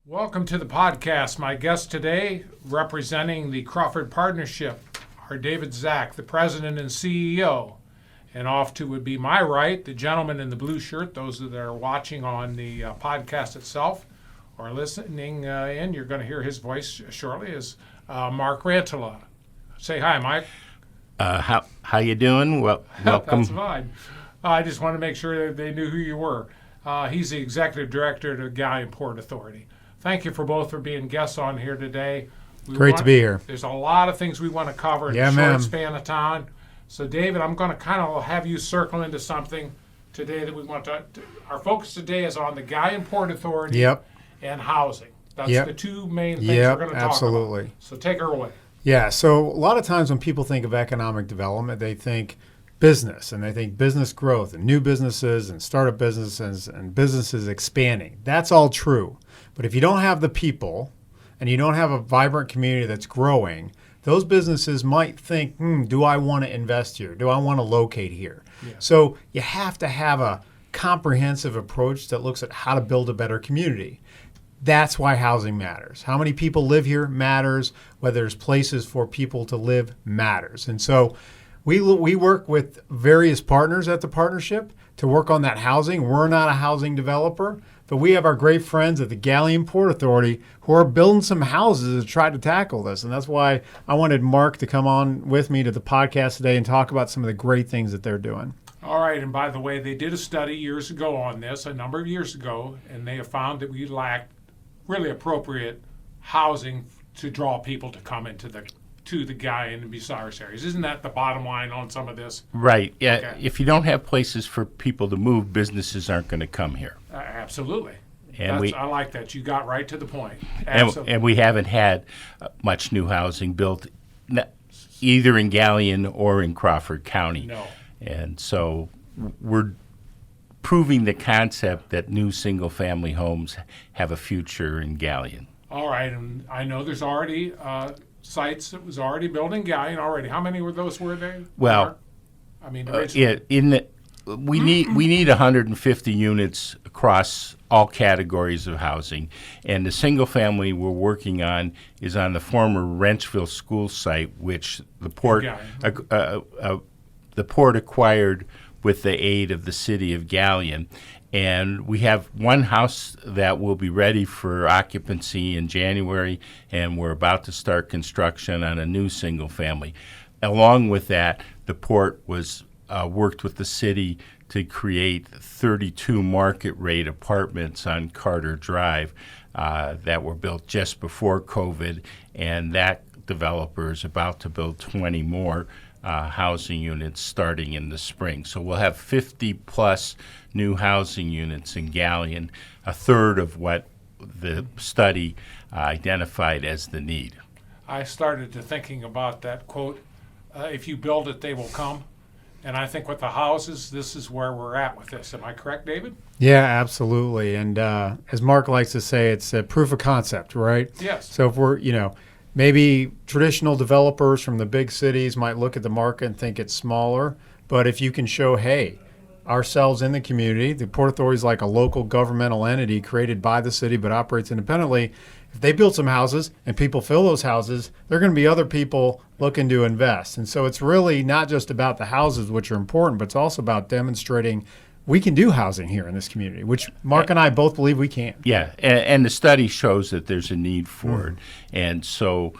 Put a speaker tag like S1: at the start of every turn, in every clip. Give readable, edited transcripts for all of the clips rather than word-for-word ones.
S1: Welcome to the podcast. My guest today, representing the Crawford Partnership, are David Zach, the president and CEO. And off to would be my right, the gentleman in the blue shirt. Those that are watching on the podcast itself or listening in, you're going to hear his voice shortly, is Mark Rantala. Say hi, Mike.
S2: How you doing? Well, welcome.
S1: That's fine. I just want to make sure that they knew who you were. He's the executive director of the Galion Port Authority. Thank you for being guests on here today.
S3: Great to be here.
S1: There's a lot of things we want to cover in a short span of time. So, David, I'm going to kind of have you circle into something today that we want to. Our focus today is on the Galion Port Authority and housing. That's the two main things we're going to talk about. So, take her away.
S3: Yeah. So, a lot of times when people think of economic development, they think business, and they think business growth and new businesses and startup businesses and businesses expanding. That's all true. But if you don't have the people and you don't have a vibrant community that's growing, those businesses might think, do I want to invest here? Do I want to locate here? Yeah. So you have to have a comprehensive approach that looks at how to build a better community. That's why housing matters. How many people live here matters. Whether there's places for people to live matters. And so we work with various partners at the partnership to work on that housing. We're not a housing developer, but we have our great friends at the Galion Port Authority who are building some houses to try to tackle this. And that's why I wanted Mark to come on with me to the podcast today and talk about some of the great things that they're doing.
S1: All right. And by the way, they did a study years ago on this, a number of years ago, and they have found that we lacked really appropriate housing to draw people to come into the Galion and Bucyrus areas. Isn't that the bottom line on some of this?
S2: Right. Yeah. Okay. If you don't have places for people to move, businesses aren't going to come here.
S1: Absolutely.
S2: And
S1: I like that. You got right to the point.
S2: And we haven't had much new housing built either in Galion or in Crawford County.
S1: No.
S2: And so we're proving the concept that new single-family homes have a future in Galion.
S1: All right. And I know there's already sites that was already built in Galion already. How many were there?
S2: Well,
S1: I mean,
S2: we need 150 units across all categories of housing, and the single family we're working on is on the former Wrenchville school site, which the port acquired with the aid of the city of Galion. And we have one house that will be ready for occupancy in January, and we're about to start construction on a new single family. Along with that, the port was worked with the city to create 32 market rate apartments on Carter Drive that were built just before COVID, and that developer is about to build 20 more housing units starting in the spring. So we'll have 50 plus new housing units in Galion, a third of what the study identified as the need.
S1: I started to thinking about that quote, if you build it, they will come. And I think with the houses, this is where we're at with this. Am I correct, David?
S3: Yeah, absolutely. And as Mark likes to say, it's a proof of concept, right?
S1: Yes.
S3: So if we're, maybe traditional developers from the big cities might look at the market and think it's smaller. But if you can show, hey, ourselves in the community, the Port Authority is like a local governmental entity created by the city but operates independently. If they build some houses and people fill those houses, there are going to be other people looking to invest. And so it's really not just about the houses, which are important, but it's also about demonstrating we can do housing here in this community, which Mark and I both believe we can.
S2: Yeah, and the study shows that there's a need for it. And so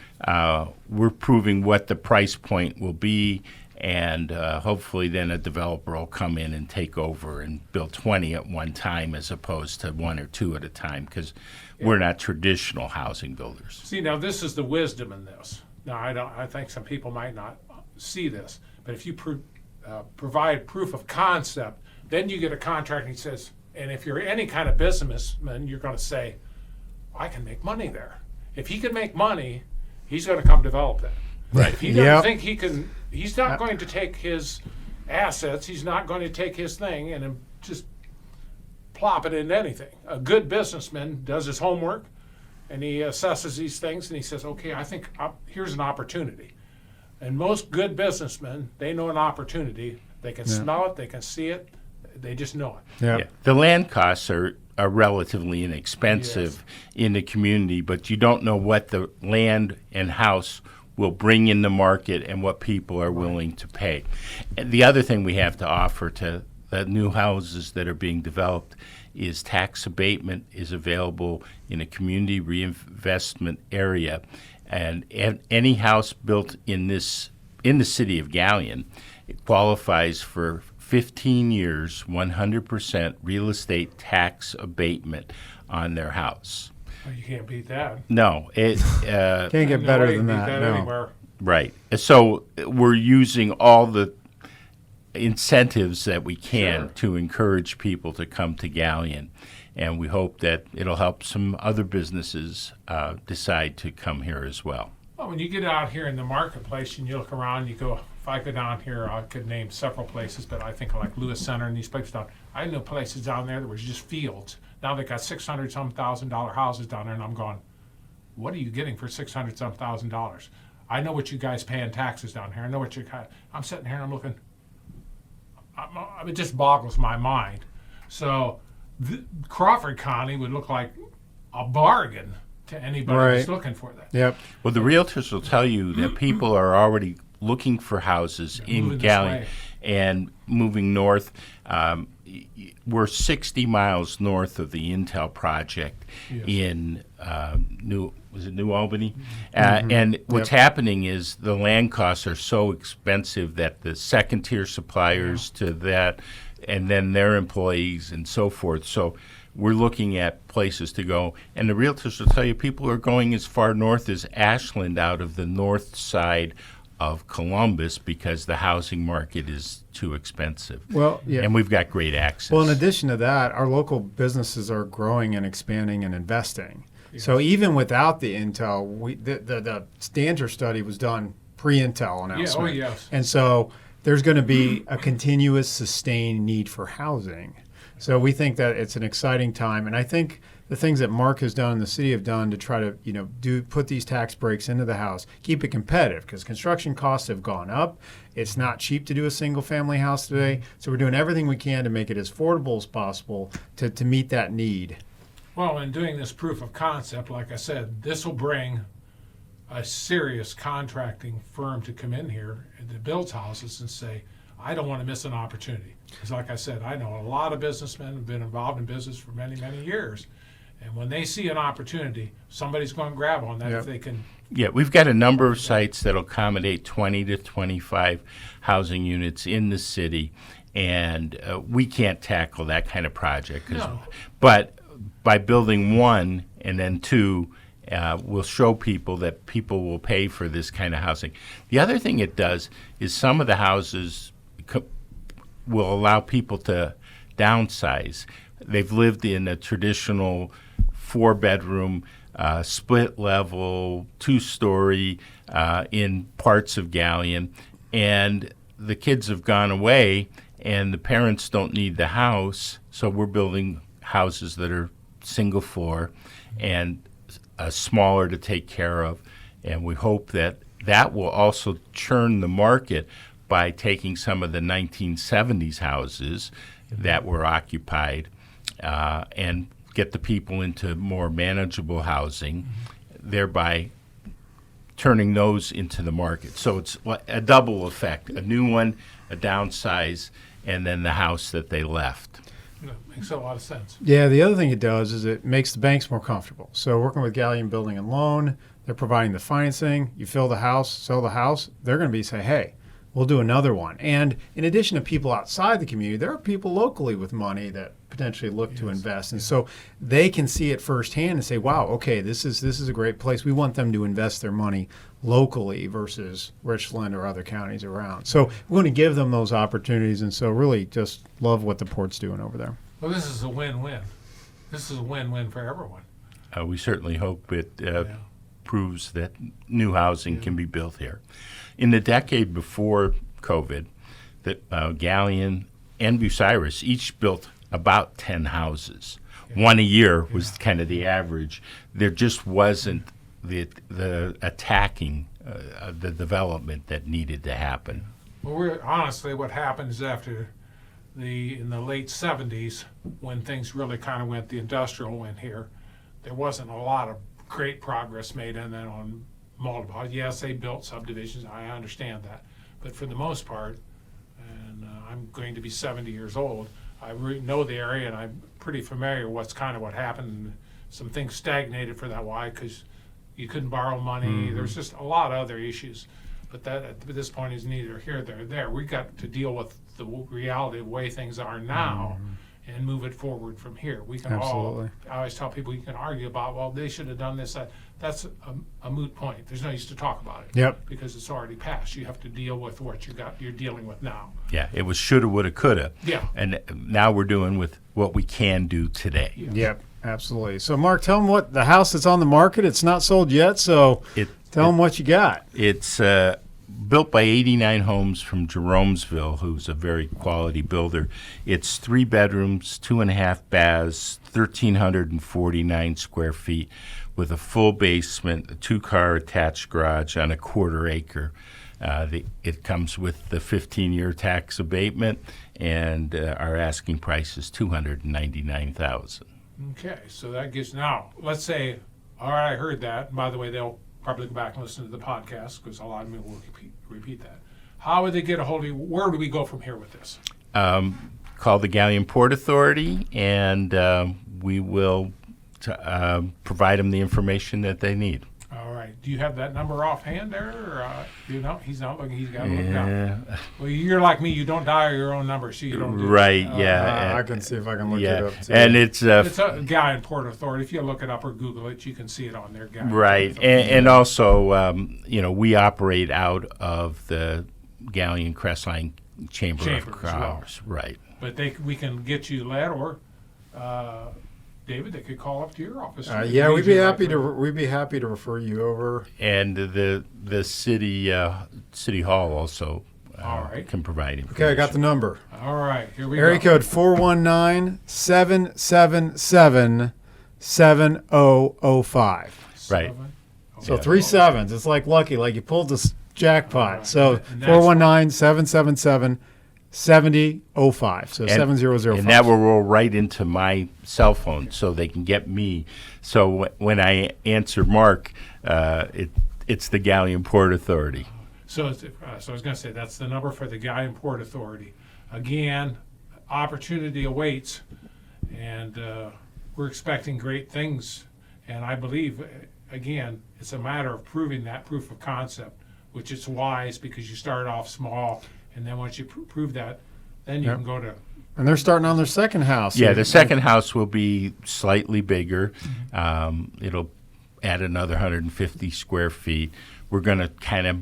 S2: we're proving what the price point will be, and hopefully then a developer will come in and take over and build 20 at one time as opposed to one or two at a time, because we're not traditional housing builders.
S1: See, now this is the wisdom in this. Now, I think some people might not see this, but if you provide proof of concept, then you get a contract and he says, and if you're any kind of businessman, you're going to say, I can make money there. If he can make money, he's going to come develop that.
S2: Right.
S1: If he doesn't think he can, he's not going to take his assets, he's not going to take his thing and just plop it into anything. A good businessman does his homework and he assesses these things and he says, okay, I think here's an opportunity. And most good businessmen, they know an opportunity. They can smell it, they can see it, they just know it.
S2: Yeah. The land costs are are relatively inexpensive in the community, but you don't know what the land and house will bring in the market and what people are willing to pay. And the other thing we have to offer to the new houses that are being developed is tax abatement is available in a community reinvestment area. And any house built in the city of Galion, it qualifies for 15 years, 100% real estate tax abatement on their house.
S1: Well, you can't beat that.
S2: No, it
S3: Can't get
S1: No
S3: better
S1: way
S3: than
S1: to beat
S3: that. No.
S1: anywhere.
S2: right. So we're using all the incentives that we can
S1: Sure.
S2: to encourage people to come to Galion, and we hope that it'll help some other businesses decide to come here as well.
S1: Well, when you get out here in the marketplace and you look around, you go, if I go down here, I could name several places, but I think like Lewis Center and these places down, I know places down there that was just fields. Now they got $600,000 houses down there, and I'm going, what are you getting for $600,000? I know what you guys pay in taxes down here. I know what I'm sitting here and I'm looking, it just boggles my mind. So Crawford County would look like a bargain to anybody who's
S3: Right.
S1: looking for that.
S3: Yep.
S2: Well, the realtors will tell you that people are already looking for houses in
S1: moving this
S2: Galion
S1: way.
S2: and moving north. We're 60 miles north of the Intel project
S1: Yes.
S2: in New Albany? And what's happening is the land costs are so expensive that the second tier suppliers to that, and then their employees and so forth. So we're looking at places to go. And the realtors will tell you people are going as far north as Ashland out of the north side of Columbus because the housing market is too expensive.
S3: Well, yeah.
S2: And we've got great access.
S3: Well, in addition to that, our local businesses are growing and expanding and investing. So even without the Intel, the Stanter study was done pre-Intel announcement.
S1: Yeah, oh yes.
S3: And so there's going to be a continuous, sustained need for housing. So we think that it's an exciting time, and I think the things that Mark has done and the city have done to try to put these tax breaks into the house, keep it competitive, because construction costs have gone up. It's not cheap to do a single-family house today, so we're doing everything we can to make it as affordable as possible to meet that need.
S1: Well, in doing this proof of concept, like I said, this will bring a serious contracting firm to come in here and to build houses and say, I don't want to miss an opportunity. Because like I said, I know a lot of businessmen have been involved in business for many, many years. And when they see an opportunity, somebody's going to grab on that
S3: Yep.
S1: if they can.
S2: Yeah, we've got a number of sites that'll accommodate 20 to 25 housing units in the city, and we can't tackle that kind of project.
S1: No.
S2: But by building one and then two, we'll show people that people will pay for this kind of housing. The other thing it does is some of the houses will allow people to downsize. They've lived in a traditional 4-bedroom, split level, 2-story in parts of Galion, and the kids have gone away and the parents don't need the house, so we're building houses that are single floor and smaller to take care of, and we hope that that will also churn the market by taking some of the 1970s houses that were occupied and get the people into more manageable housing, thereby turning those into the market. So it's a double effect, a new one, a downsize, and then the house that they left.
S1: No, makes a lot of sense.
S3: Yeah, the other thing it does is it makes the banks more comfortable. So working with Galion Building and Loan, they're providing the financing. You fill the house, sell the house, they're going to say, hey, we'll do another one. And in addition to people outside the community, there are people locally with money that potentially look to invest. And so they can see it firsthand and say, wow, okay, this is a great place. We want them to invest their money locally versus Richland or other counties around. So we're going to give them those opportunities. And so really just love what the port's doing over there.
S1: Well, this is a win-win. This is a win-win for everyone.
S2: We certainly hope it proves that new housing can be built here. In the decade before COVID, that Galion and Bucyrus each built about 10 houses. One a year was kind of the average. There just wasn't the attacking the development that needed to happen.
S1: Well, honestly, what happens after in the late 70s, when things really kind of went the industrial went here, there wasn't a lot of great progress made in that on multiple. Yes, they built subdivisions, I understand that. But for the most part, and I'm going to be 70 years old, I know the area and I'm pretty familiar with what happened. Some things stagnated for that while because you couldn't borrow money. There's just a lot of other issues. But that at this point is neither here nor there. We got to deal with the reality of the way things are now and move it forward from here. We can
S3: Absolutely.
S1: I always tell people you can argue about, well, they should have done this, that. That's a moot point. There's no use to talk about it.
S3: Yep.
S1: Because it's already passed. You have to deal with what you're dealing with now.
S2: Yeah, it was shoulda, woulda, coulda.
S1: Yeah.
S2: And now we're doing with what we can do today.
S1: Yeah.
S3: Yep, absolutely. So, Mark, tell them what the house that's on the market. It's not sold yet, so tell them what you got.
S2: It's built by 89 Homes from Jeromesville, who's a very quality builder. It's 3 bedrooms, 2.5 baths, 1,349 square feet, with a full basement, a 2-car attached garage on a 1/4 acre. It comes with the 15-year tax abatement, and our asking price is $299,000.
S1: Okay, so that gives, now, let's say, all right, I heard that. And by the way, they'll probably go back and listen to the podcast because a lot of them will repeat that. How would they get a hold of you? Where do we go from here with this?
S2: Call the Galion Port Authority, and we will provide them the information that they need.
S1: All right. Do you have that number offhand there? Or, he's not looking. He's got to look down. Well, you're like me. You don't dial your own number, so you don't do
S2: Right,
S1: it.
S2: yeah.
S3: I can see if I can look
S2: yeah.
S3: it up, too.
S2: And it's
S1: It's a Galion Port Authority. If you look it up or Google it, you can see it on there. Galion
S2: right.
S1: Port Authority.
S2: And also, we operate out of the Galion Crestline Chamber
S1: Chamber
S2: of
S1: as well.
S2: Commerce. Right.
S1: But we can get you led, or David, they could call up to your office.
S3: Yeah, we'd be happy to refer you over.
S2: And the city hall also
S1: All right.
S2: can provide information.
S3: Okay, I got the number.
S1: All right, here we
S3: Area
S1: go.
S3: code 419-777-7005.
S2: Right.
S3: So
S2: Yeah.
S3: 3 sevens. It's like lucky, like you pulled the jackpot.
S1: right.
S3: So
S1: And that's-
S3: 419-777-7005. So 7005.
S2: And that will roll right into my cell phone, so they can get me. So when I answer Mark, it's the Galion Port Authority.
S1: So I was going to say that's the number for the Galion Port Authority. Again, opportunity awaits, and we're expecting great things. And I believe, again, it's a matter of proving that proof of concept, which is wise because you start off small, and then once you prove that, then you
S3: Yep.
S1: can go to.
S3: And they're starting on their second house.
S2: Yeah, the second house will be slightly bigger. It'll add another 150 square feet. We're going to kind of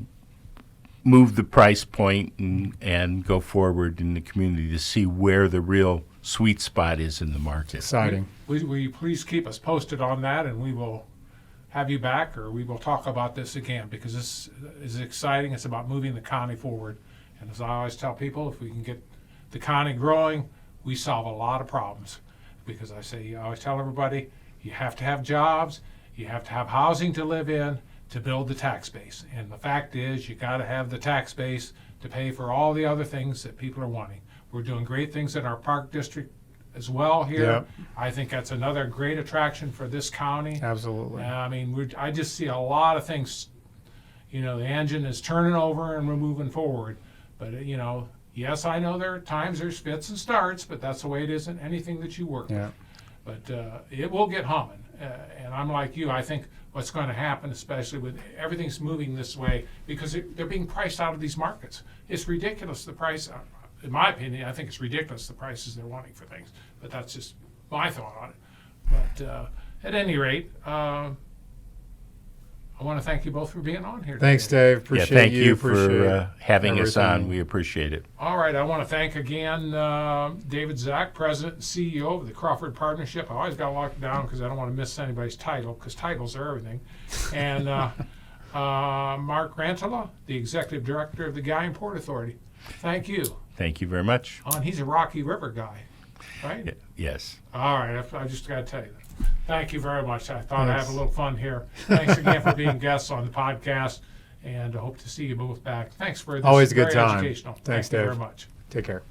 S2: move the price point and go forward in the community to see where the real sweet spot is in the market.
S3: Exciting.
S1: Will you please keep us posted on that, and we will have you back, or we will talk about this again, because this is exciting. It's about moving the county forward. And as I always tell people, if we can get the county growing, we solve a lot of problems. Because I always tell everybody, you have to have jobs, you have to have housing to live in to build the tax base. And the fact is, you got to have the tax base to pay for all the other things that people are wanting. We're doing great things in our park district as well here.
S3: Yep.
S1: I think that's another great attraction for this county.
S3: Absolutely.
S1: I mean, I just see a lot of things. The engine is turning over and we're moving forward. But, yes, I know there are times there's fits and starts, but that's the way it is in anything that you work
S3: Yeah.
S1: with. But it will get humming. And I'm like you. I think what's going to happen, especially with everything's moving this way, because they're being priced out of these markets. It's ridiculous, the price. In my opinion, I think it's ridiculous, the prices they're wanting for things. But that's just my thought on it. But at any rate, I want to thank you both for being on here
S3: Thanks,
S1: today.
S3: Dave. Appreciate
S2: thank you
S3: Appreciate
S2: for having us on.
S3: everything.
S2: We appreciate it.
S1: All right, I want to thank again David Zach, President and CEO of the Crawford Partnership. I always got to lock it down because I don't want to miss anybody's title, because titles are everything. And Mark Rantala, the Executive Director of the Galion Port Authority. Thank you.
S2: Thank you very much.
S1: And he's a Rocky River guy, right?
S2: Yes.
S1: All right, I just got to tell you that. Thank you very much. I thought I'd
S3: Thanks.
S1: have a little fun here. Thanks again for being guests on the podcast, and I hope to see you both back. Thanks for this.
S3: Always a good
S1: very
S3: time.
S1: educational.
S3: Thanks,
S1: Thank you
S3: Dave.
S1: very much.
S3: Take care.